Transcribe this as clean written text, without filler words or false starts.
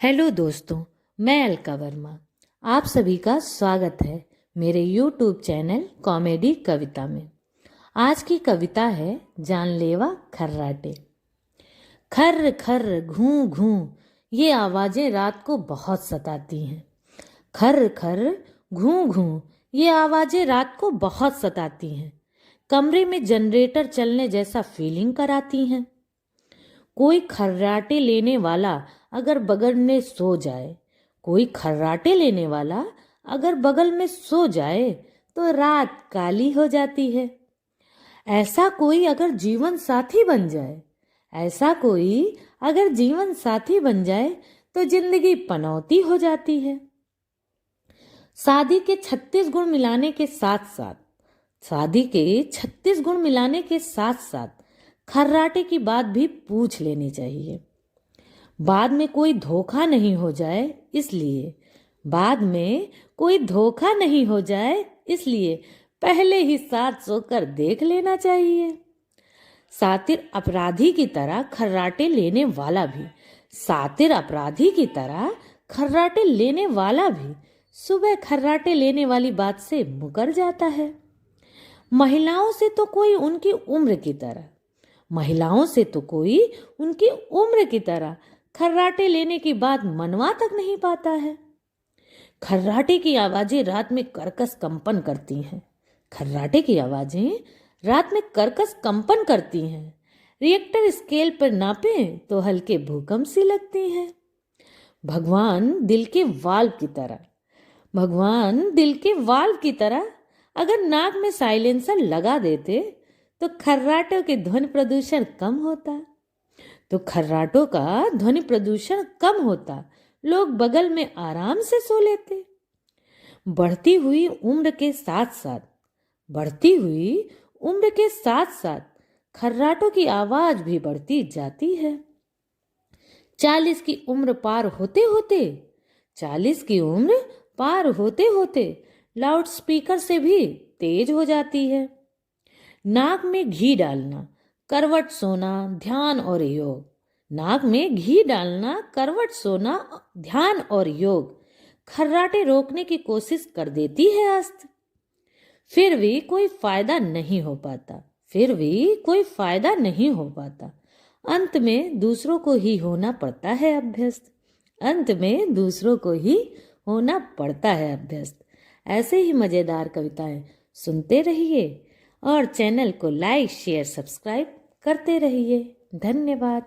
Hello दोस्तों, मैं अलका वर्मा। आप सभी का स्वागत है मेरे यूट्यूब चैनल कॉमेडी कविता में। आज की कविता है जानलेवा खर्राटे। खर्र खर्र घूं घूं ये आवाज़ें रात को बहुत सताती हैं। खर्र खर्र घूं घूं ये आवाज़ें रात को बहुत सताती हैं। कमरे में जनरेटर चलने जैसा फीलिंग कराती हैं। कोई खर्राटे लेने वाला अगर बगल में सो जाए, कोई खर्राटे लेने वाला अगर बगल में सो जाए तो रात काली हो जाती है। ऐसा कोई अगर जीवन साथी बन जाए, ऐसा कोई अगर जीवन साथी बन जाए तो जिंदगी पनौती हो जाती है। शादी के 36 गुण मिलाने के साथ साथ शादी के 36 गुण मिलाने के साथ साथ खर्राटे की बात भी पूछ लेनी चाहिए। बाद में कोई धोखा नहीं हो जाए इसलिए बाद में कोई धोखा नहीं हो जाए इसलिए पहले ही साथ सोकर देख लेना चाहिए। सातिर अपराधी की तरह खर्राटे लेने वाला भी सातिर अपराधी की तरह खर्राटे लेने वाला भी सुबह खर्राटे लेने वाली बात से मुकर जाता है। महिलाओं से तो कोई उनकी उम्र की तरह महिलाओं से तो कोई उनकी उम्र की तरह खर्राटे लेने की बात मनवा तक नहीं पाता है। खर्राटे की आवाजें रात में कर्कश कंपन करती हैं। खर्राटे की आवाजें रात में कर्कश कंपन करती हैं। रिएक्टर स्केल पर नापें तो हल्के भूकंप सी लगती हैं। भगवान दिल के वाल्व की तरह भगवान दिल के वाल्व की तरह अगर नाक में साइलेंसर लगा देते तो खर्राटों के ध्वनि प्रदूषण कम होता। लोग बगल में आराम से सो लेते। बढ़ती हुई उम्र के साथ साथ खर्राटों की आवाज भी बढ़ती जाती है। 40 की उम्र पार होते लाउड स्पीकर से भी तेज हो जाती है। नाक में घी डालना, करवट सोना, ध्यान और योग। नाक में घी डालना, करवट सोना, ध्यान और योग खर्राटे रोकने की कोशिश कर देती है अस्त। फिर भी कोई फायदा नहीं हो पाता। अंत में दूसरों को ही होना पड़ता है अभ्यस्त। ऐसे ही मजेदार कविताएं सुनते रहिए और चैनल को लाइक, शेयर, सब्सक्राइब करते रहिए। धन्यवाद।